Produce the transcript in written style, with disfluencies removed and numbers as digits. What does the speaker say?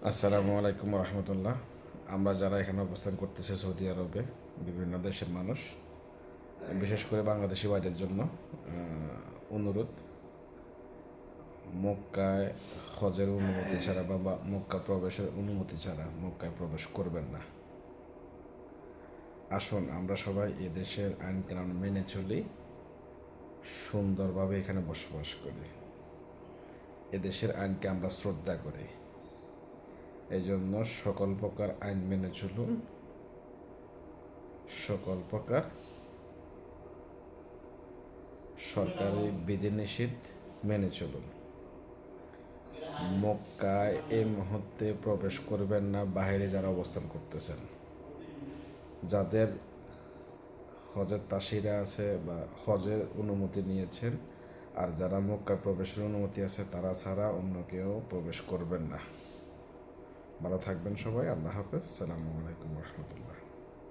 আসসালামু আলাইকুম রহমতুল্লাহ। আমরা যারা এখানে অবস্থান করতেছে সৌদি আরবে, বিভিন্ন দেশের মানুষ, বিশেষ করে বাংলাদেশি ভাইদের জন্য অনুরোধ, মক্কায় হজের অনুমতি ছাড়া বা মক্কা প্রবেশের অনুমতি ছাড়া মক্কায় প্রবেশ করবেন না। আসুন আমরা সবাই এ দেশের আইন কানুন মেনে চলি, সুন্দরভাবে এখানে বসবাস করি, এদেশের আইনকে আমরা শ্রদ্ধা করি। এই জন্য সকল প্রকার আইন মেনে চলুন, সকল প্রকার সরকারি বিধিনিষেধ মেনে চলুন। মক্কায় এই মুহূর্তে প্রবেশ করবেন না বাইরে যারা অবস্থান করতেছেন, যাদের হজের তাসিরা আছে বা হজের অনুমতি নিয়েছেন, আর যারা মক্কা প্রবেশের অনুমতি আছে তারা ছাড়া অন্য কেউ প্রবেশ করবেন না। ভালো থাকবেন সবাই। আল্লাহ হাফেজ। সালামু আলাইকুম রহমতুল্লাহ।